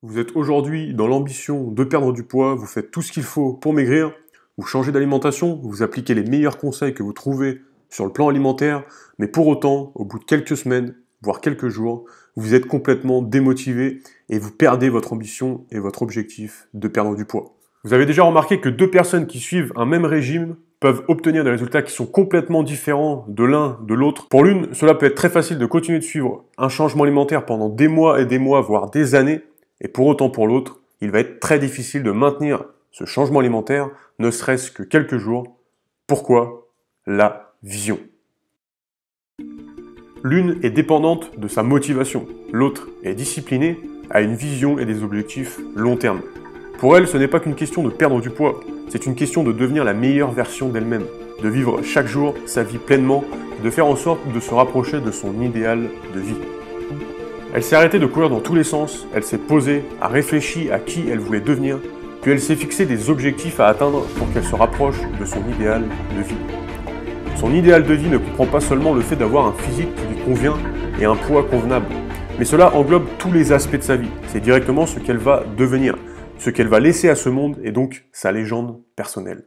Vous êtes aujourd'hui dans l'ambition de perdre du poids, vous faites tout ce qu'il faut pour maigrir, vous changez d'alimentation, vous appliquez les meilleurs conseils que vous trouvez sur le plan alimentaire, mais pour autant, au bout de quelques semaines, voire quelques jours, vous êtes complètement démotivé et vous perdez votre ambition et votre objectif de perdre du poids. Vous avez déjà remarqué que deux personnes qui suivent un même régime peuvent obtenir des résultats qui sont complètement différents de l'un de l'autre. Pour l'une, cela peut être très facile de continuer de suivre un changement alimentaire pendant des mois et des mois, voire des années, et pour autant pour l'autre, il va être très difficile de maintenir ce changement alimentaire, ne serait-ce que quelques jours. Pourquoi? La vision. L'une est dépendante de sa motivation, l'autre est disciplinée, a une vision et des objectifs long terme. Pour elle, ce n'est pas qu'une question de perdre du poids, c'est une question de devenir la meilleure version d'elle-même, de vivre chaque jour sa vie pleinement, de faire en sorte de se rapprocher de son idéal de vie. Elle s'est arrêtée de courir dans tous les sens, elle s'est posée, a réfléchi à qui elle voulait devenir, puis elle s'est fixé des objectifs à atteindre pour qu'elle se rapproche de son idéal de vie. Son idéal de vie ne comprend pas seulement le fait d'avoir un physique qui lui convient et un poids convenable, mais cela englobe tous les aspects de sa vie. C'est directement ce qu'elle va devenir, ce qu'elle va laisser à ce monde et donc sa légende personnelle.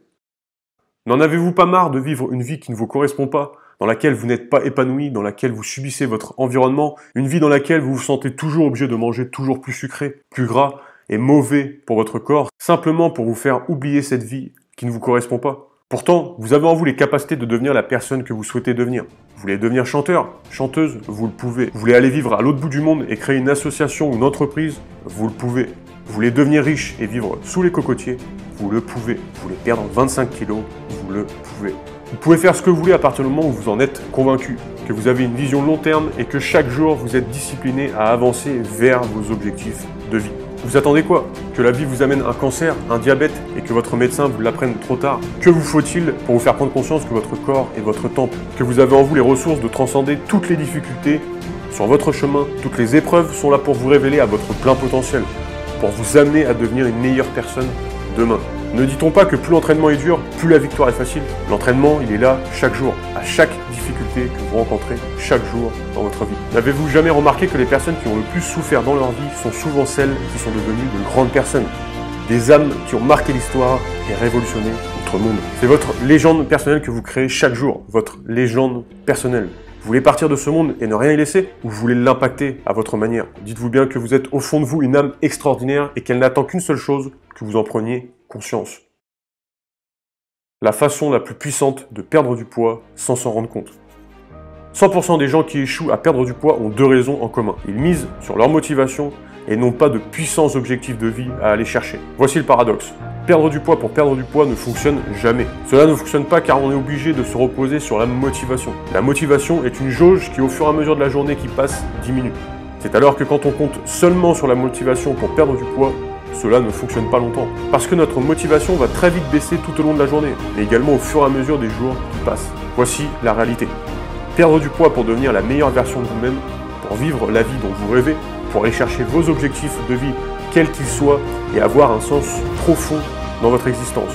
N'en avez-vous pas marre de vivre une vie qui ne vous correspond pas, dans laquelle vous n'êtes pas épanoui, dans laquelle vous subissez votre environnement, une vie dans laquelle vous vous sentez toujours obligé de manger toujours plus sucré, plus gras et mauvais pour votre corps, simplement pour vous faire oublier cette vie qui ne vous correspond pas? Pourtant, vous avez en vous les capacités de devenir la personne que vous souhaitez devenir. Vous voulez devenir chanteur, chanteuse, vous le pouvez. Vous voulez aller vivre à l'autre bout du monde et créer une association ou une entreprise, vous le pouvez. Vous voulez devenir riche et vivre sous les cocotiers, vous le pouvez. Vous voulez perdre 25 kilos, vous le pouvez. Vous pouvez faire ce que vous voulez à partir du moment où vous en êtes convaincu, que vous avez une vision long terme et que chaque jour vous êtes discipliné à avancer vers vos objectifs de vie. Vous attendez quoi? Que la vie vous amène un cancer, un diabète et que votre médecin vous l'apprenne trop tard? Que vous faut-il pour vous faire prendre conscience que votre corps est votre temple? Que vous avez en vous les ressources de transcender toutes les difficultés sur votre chemin? Toutes les épreuves sont là pour vous révéler à votre plein potentiel, pour vous amener à devenir une meilleure personne demain. Ne dit-on pas que plus l'entraînement est dur, plus la victoire est facile? L'entraînement, il est là chaque jour, à chaque difficulté que vous rencontrez chaque jour dans votre vie. N'avez-vous jamais remarqué que les personnes qui ont le plus souffert dans leur vie sont souvent celles qui sont devenues de grandes personnes? Des âmes qui ont marqué l'histoire et révolutionné notre monde. C'est votre légende personnelle que vous créez chaque jour, votre légende personnelle. Vous voulez partir de ce monde et ne rien y laisser? Ou vous voulez l'impacter à votre manière? Dites-vous bien que vous êtes au fond de vous une âme extraordinaire et qu'elle n'attend qu'une seule chose, que vous en preniez conscience. La façon la plus puissante de perdre du poids sans s'en rendre compte. 100% des gens qui échouent à perdre du poids ont deux raisons en commun. Ils misent sur leur motivation et n'ont pas de puissants objectifs de vie à aller chercher. Voici le paradoxe. Perdre du poids pour perdre du poids ne fonctionne jamais. Cela ne fonctionne pas car on est obligé de se reposer sur la motivation. La motivation est une jauge qui au fur et à mesure de la journée qui passe diminue. C'est alors que quand on compte seulement sur la motivation pour perdre du poids, cela ne fonctionne pas longtemps. Parce que notre motivation va très vite baisser tout au long de la journée, mais également au fur et à mesure des jours qui passent. Voici la réalité. Perdre du poids pour devenir la meilleure version de vous-même, pour vivre la vie dont vous rêvez, pour aller chercher vos objectifs de vie, quels qu'ils soient, et avoir un sens profond dans votre existence.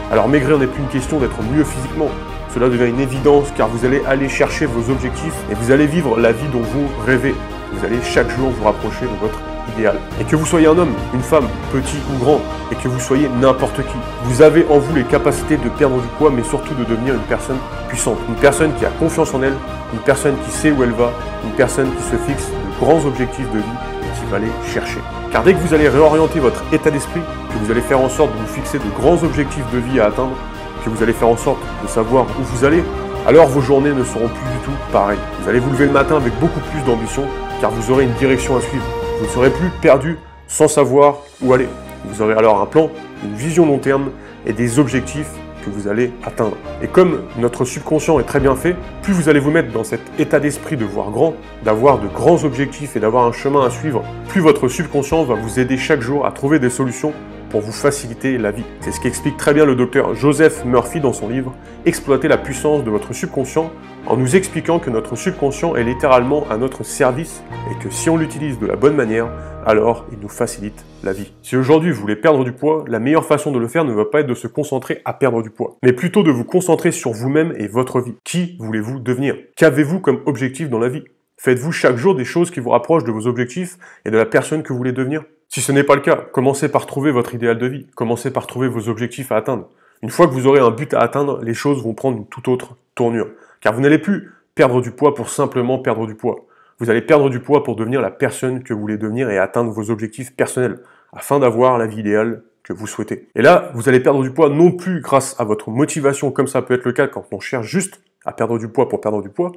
Alors maigrir n'est plus une question d'être mieux physiquement, cela devient une évidence car vous allez aller chercher vos objectifs et vous allez vivre la vie dont vous rêvez. Vous allez chaque jour vous rapprocher de votre idéal. Et que vous soyez un homme, une femme, petit ou grand, et que vous soyez n'importe qui, vous avez en vous les capacités de perdre du poids, mais surtout de devenir une personne puissante, une personne qui a confiance en elle, une personne qui sait où elle va, une personne qui se fixe de grands objectifs de vie et qui va les chercher. Car dès que vous allez réorienter votre état d'esprit, que vous allez faire en sorte de vous fixer de grands objectifs de vie à atteindre, que vous allez faire en sorte de savoir où vous allez, alors vos journées ne seront plus du tout pareilles. Vous allez vous lever le matin avec beaucoup plus d'ambition, car vous aurez une direction à suivre. Vous ne serez plus perdu sans savoir où aller. Vous aurez alors un plan, une vision long terme et des objectifs que vous allez atteindre. Et comme notre subconscient est très bien fait, plus vous allez vous mettre dans cet état d'esprit de voir grand, d'avoir de grands objectifs et d'avoir un chemin à suivre, plus votre subconscient va vous aider chaque jour à trouver des solutions pour vous faciliter la vie. C'est ce qu'explique très bien le docteur Joseph Murphy dans son livre « Exploiter la puissance de votre subconscient » en nous expliquant que notre subconscient est littéralement à notre service et que si on l'utilise de la bonne manière, alors il nous facilite la vie. Si aujourd'hui vous voulez perdre du poids, la meilleure façon de le faire ne va pas être de se concentrer à perdre du poids, mais plutôt de vous concentrer sur vous-même et votre vie. Qui voulez-vous devenir? Qu'avez-vous comme objectif dans la vie? Faites-vous chaque jour des choses qui vous rapprochent de vos objectifs et de la personne que vous voulez devenir? Si ce n'est pas le cas, commencez par trouver votre idéal de vie, commencez par trouver vos objectifs à atteindre. Une fois que vous aurez un but à atteindre, les choses vont prendre une toute autre tournure. Car vous n'allez plus perdre du poids pour simplement perdre du poids. Vous allez perdre du poids pour devenir la personne que vous voulez devenir et atteindre vos objectifs personnels, afin d'avoir la vie idéale que vous souhaitez. Et là, vous allez perdre du poids non plus grâce à votre motivation, comme ça peut être le cas quand on cherche juste à perdre du poids pour perdre du poids,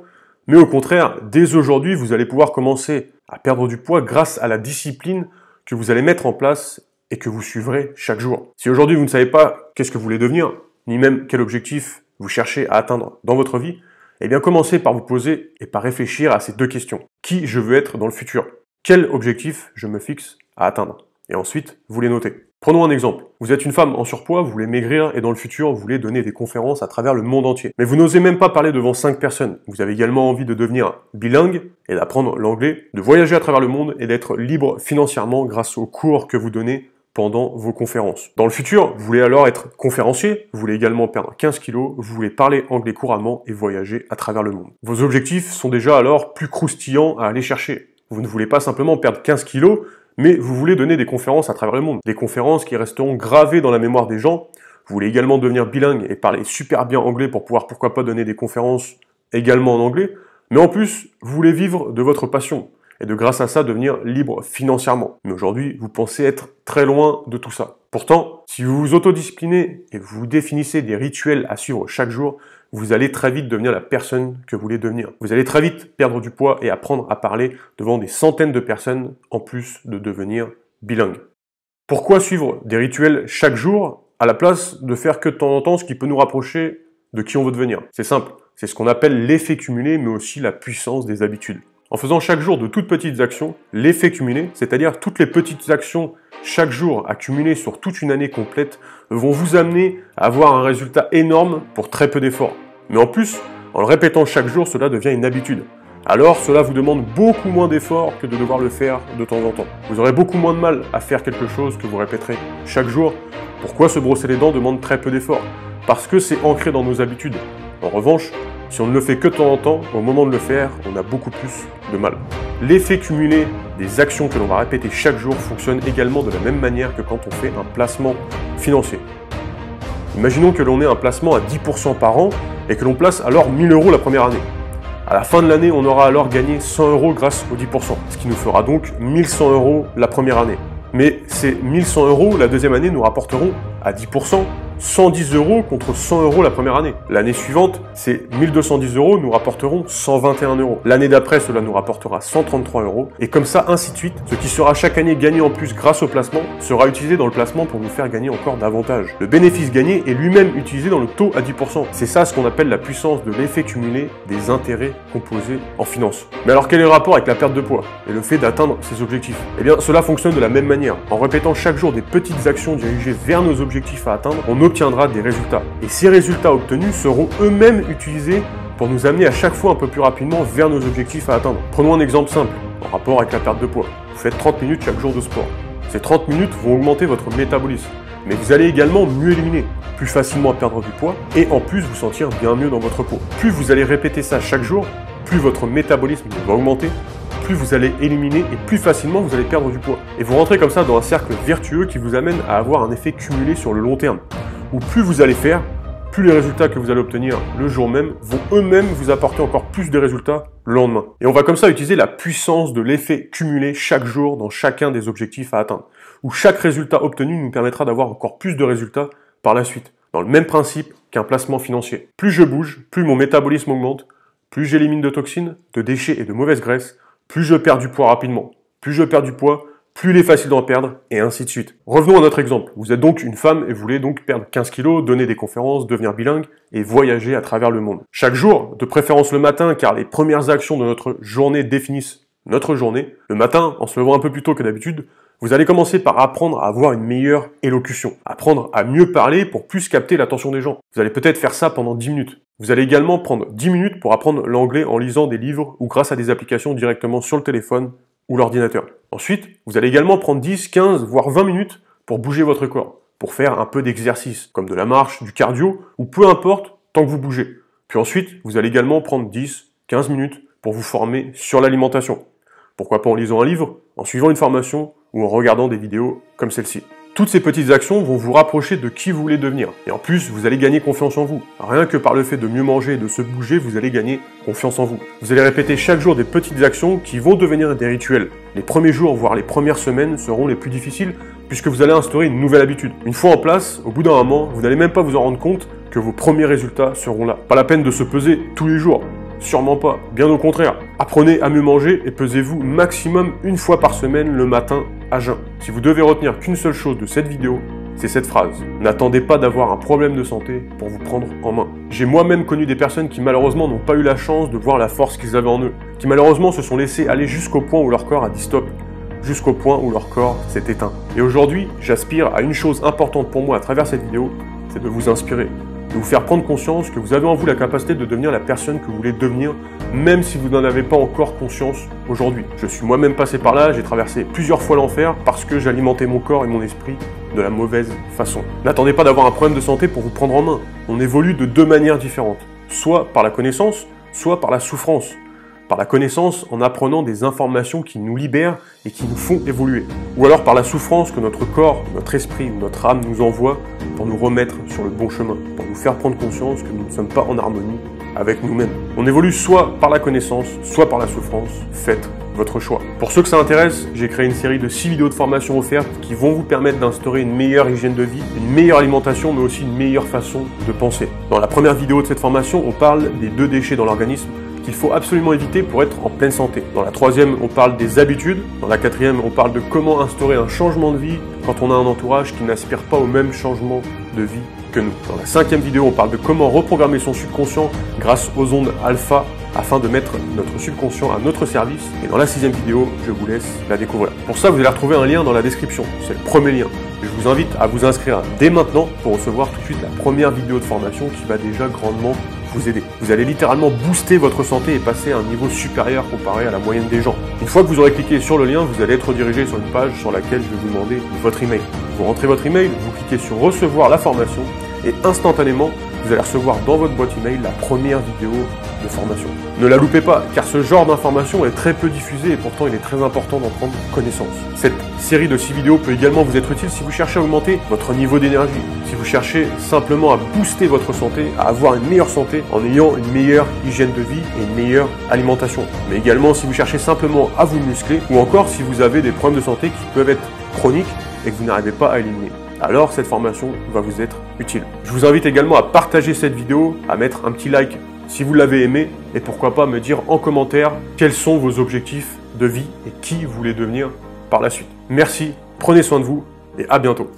mais au contraire, dès aujourd'hui, vous allez pouvoir commencer à perdre du poids grâce à la discipline que vous allez mettre en place et que vous suivrez chaque jour. Si aujourd'hui vous ne savez pas qu'est-ce que vous voulez devenir, ni même quel objectif vous cherchez à atteindre dans votre vie, eh bien commencez par vous poser et par réfléchir à ces deux questions. Qui je veux être dans le futur? Quel objectif je me fixe à atteindre? Et ensuite, vous les notez. Prenons un exemple. Vous êtes une femme en surpoids, vous voulez maigrir et dans le futur, vous voulez donner des conférences à travers le monde entier. Mais vous n'osez même pas parler devant 5 personnes. Vous avez également envie de devenir bilingue et d'apprendre l'anglais, de voyager à travers le monde et d'être libre financièrement grâce aux cours que vous donnez pendant vos conférences. Dans le futur, vous voulez alors être conférencier, vous voulez également perdre 15 kilos, vous voulez parler anglais couramment et voyager à travers le monde. Vos objectifs sont déjà alors plus croustillants à aller chercher. Vous ne voulez pas simplement perdre 15 kilos, mais vous voulez donner des conférences à travers le monde. Des conférences qui resteront gravées dans la mémoire des gens. Vous voulez également devenir bilingue et parler super bien anglais pour pouvoir, pourquoi pas, donner des conférences également en anglais. Mais en plus, vous voulez vivre de votre passion et de grâce à ça devenir libre financièrement. Mais aujourd'hui, vous pensez être très loin de tout ça. Pourtant, si vous vous autodisciplinez et vous définissez des rituels à suivre chaque jour, vous allez très vite devenir la personne que vous voulez devenir. Vous allez très vite perdre du poids et apprendre à parler devant des centaines de personnes en plus de devenir bilingue. Pourquoi suivre des rituels chaque jour à la place de faire que de temps en temps ce qui peut nous rapprocher de qui on veut devenir? C'est simple, c'est ce qu'on appelle l'effet cumulé mais aussi la puissance des habitudes. En faisant chaque jour de toutes petites actions, l'effet cumulé, c'est-à-dire toutes les petites actions chaque jour accumulées sur toute une année complète, vont vous amener à avoir un résultat énorme pour très peu d'efforts. Mais en plus, en le répétant chaque jour, cela devient une habitude. Alors cela vous demande beaucoup moins d'efforts que de devoir le faire de temps en temps. Vous aurez beaucoup moins de mal à faire quelque chose que vous répéterez chaque jour. Pourquoi se brosser les dents demande très peu d'efforts? Parce que c'est ancré dans nos habitudes. En revanche, si on ne le fait que de temps en temps, au moment de le faire, on a beaucoup plus de mal. L'effet cumulé des actions que l'on va répéter chaque jour fonctionne également de la même manière que quand on fait un placement financier. Imaginons que l'on ait un placement à 10% par an et que l'on place alors 1000 € la première année. À la fin de l'année, on aura alors gagné 100 € grâce aux 10%, ce qui nous fera donc 1100 € la première année. Mais ces 1100 € la deuxième année nous rapporteront à 10% 110 € contre 100 € la première année. L'année suivante, ces 1210 € nous rapporteront 121 €. L'année d'après, cela nous rapportera 133 €. Et comme ça, ainsi de suite, ce qui sera chaque année gagné en plus grâce au placement sera utilisé dans le placement pour nous faire gagner encore davantage. Le bénéfice gagné est lui-même utilisé dans le taux à 10%. C'est ça ce qu'on appelle la puissance de l'effet cumulé des intérêts composés en finance. Mais alors quel est le rapport avec la perte de poids et le fait d'atteindre ses objectifs? Eh bien, cela fonctionne de la même manière. En répétant chaque jour des petites actions dirigées vers nos objectifs à atteindre, on obtiendra des résultats. Et ces résultats obtenus seront eux-mêmes utilisés pour nous amener à chaque fois un peu plus rapidement vers nos objectifs à atteindre. Prenons un exemple simple, en rapport avec la perte de poids. Vous faites 30 minutes chaque jour de sport. Ces 30 minutes vont augmenter votre métabolisme. Mais vous allez également mieux éliminer, plus facilement perdre du poids et en plus vous sentir bien mieux dans votre peau. Plus vous allez répéter ça chaque jour, plus votre métabolisme va augmenter, plus vous allez éliminer et plus facilement vous allez perdre du poids. Et vous rentrez comme ça dans un cercle vertueux qui vous amène à avoir un effet cumulé sur le long terme. Où plus vous allez faire, plus les résultats que vous allez obtenir le jour même vont eux-mêmes vous apporter encore plus de résultats le lendemain. Et on va comme ça utiliser la puissance de l'effet cumulé chaque jour dans chacun des objectifs à atteindre, où chaque résultat obtenu nous permettra d'avoir encore plus de résultats par la suite, dans le même principe qu'un placement financier. Plus je bouge, plus mon métabolisme augmente, plus j'élimine de toxines, de déchets et de mauvaises graisses, plus je perds du poids rapidement. Plus je perds du poids, plus il est facile d'en perdre, et ainsi de suite. Revenons à notre exemple. Vous êtes donc une femme et vous voulez donc perdre 15 kilos, donner des conférences, devenir bilingue et voyager à travers le monde. Chaque jour, de préférence le matin, car les premières actions de notre journée définissent notre journée. Le matin, en se levant un peu plus tôt que d'habitude, vous allez commencer par apprendre à avoir une meilleure élocution, apprendre à mieux parler pour plus capter l'attention des gens. Vous allez peut-être faire ça pendant 10 minutes. Vous allez également prendre 10 minutes pour apprendre l'anglais en lisant des livres ou grâce à des applications directement sur le téléphone ou l'ordinateur. Ensuite, vous allez également prendre 10, 15, voire 20 minutes pour bouger votre corps, pour faire un peu d'exercice, comme de la marche, du cardio, ou peu importe, tant que vous bougez. Puis ensuite, vous allez également prendre 10, 15 minutes pour vous former sur l'alimentation. Pourquoi pas en lisant un livre, en suivant une formation, ou en regardant des vidéos comme celle-ci. Toutes ces petites actions vont vous rapprocher de qui vous voulez devenir. Et en plus, vous allez gagner confiance en vous. Rien que par le fait de mieux manger et de se bouger, vous allez gagner confiance en vous. Vous allez répéter chaque jour des petites actions qui vont devenir des rituels. Les premiers jours, voire les premières semaines, seront les plus difficiles puisque vous allez instaurer une nouvelle habitude. Une fois en place, au bout d'un moment, vous n'allez même pas vous en rendre compte que vos premiers résultats seront là. Pas la peine de se peser tous les jours. Sûrement pas, bien au contraire. Apprenez à mieux manger et pesez-vous maximum une fois par semaine le matin à jeun. Si vous devez retenir qu'une seule chose de cette vidéo, c'est cette phrase. N'attendez pas d'avoir un problème de santé pour vous prendre en main. J'ai moi-même connu des personnes qui malheureusement n'ont pas eu la chance de voir la force qu'ils avaient en eux, qui malheureusement se sont laissés aller jusqu'au point où leur corps a dit stop, jusqu'au point où leur corps s'est éteint. Et aujourd'hui, j'aspire à une chose importante pour moi à travers cette vidéo, c'est de vous inspirer. De vous faire prendre conscience que vous avez en vous la capacité de devenir la personne que vous voulez devenir, même si vous n'en avez pas encore conscience aujourd'hui. Je suis moi-même passé par là, j'ai traversé plusieurs fois l'enfer parce que j'alimentais mon corps et mon esprit de la mauvaise façon. N'attendez pas d'avoir un problème de santé pour vous prendre en main. On évolue de deux manières différentes, soit par la connaissance, soit par la souffrance. Par la connaissance en apprenant des informations qui nous libèrent et qui nous font évoluer. Ou alors par la souffrance que notre corps, notre esprit ou notre âme nous envoie pour nous remettre sur le bon chemin, pour nous faire prendre conscience que nous ne sommes pas en harmonie avec nous-mêmes. On évolue soit par la connaissance, soit par la souffrance. Faites votre choix. Pour ceux que ça intéresse, j'ai créé une série de 6 vidéos de formation offertes qui vont vous permettre d'instaurer une meilleure hygiène de vie, une meilleure alimentation, mais aussi une meilleure façon de penser. Dans la première vidéo de cette formation, on parle des 2 déchets dans l'organisme qu'il faut absolument éviter pour être en pleine santé. Dans la troisième, on parle des habitudes. Dans la quatrième, on parle de comment instaurer un changement de vie quand on a un entourage qui n'aspire pas au même changement de vie que nous. Dans la cinquième vidéo, on parle de comment reprogrammer son subconscient grâce aux ondes alpha afin de mettre notre subconscient à notre service. Et dans la 6e vidéo, je vous laisse la découvrir. Pour ça, vous allez retrouver un lien dans la description. C'est le premier lien. Je vous invite à vous inscrire dès maintenant pour recevoir tout de suite la première vidéo de formation qui va déjà grandement vous aider. Vous allez littéralement booster votre santé et passer à un niveau supérieur comparé à la moyenne des gens. Une fois que vous aurez cliqué sur le lien, vous allez être redirigé sur une page sur laquelle je vais vous demander votre email. Vous rentrez votre email, vous cliquez sur recevoir la formation et instantanément, vous allez recevoir dans votre boîte email la première vidéo de formation. Ne la loupez pas, car ce genre d'information est très peu diffusé et pourtant il est très important d'en prendre connaissance. Cette série de 6 vidéos peut également vous être utile si vous cherchez à augmenter votre niveau d'énergie, si vous cherchez simplement à booster votre santé, à avoir une meilleure santé en ayant une meilleure hygiène de vie et une meilleure alimentation. Mais également si vous cherchez simplement à vous muscler ou encore si vous avez des problèmes de santé qui peuvent être chroniques et que vous n'arrivez pas à éliminer. Alors cette formation va vous être utile. Je vous invite également à partager cette vidéo, à mettre un petit like si vous l'avez aimé et pourquoi pas me dire en commentaire quels sont vos objectifs de vie et qui vous voulez devenir par la suite. Merci, prenez soin de vous et à bientôt.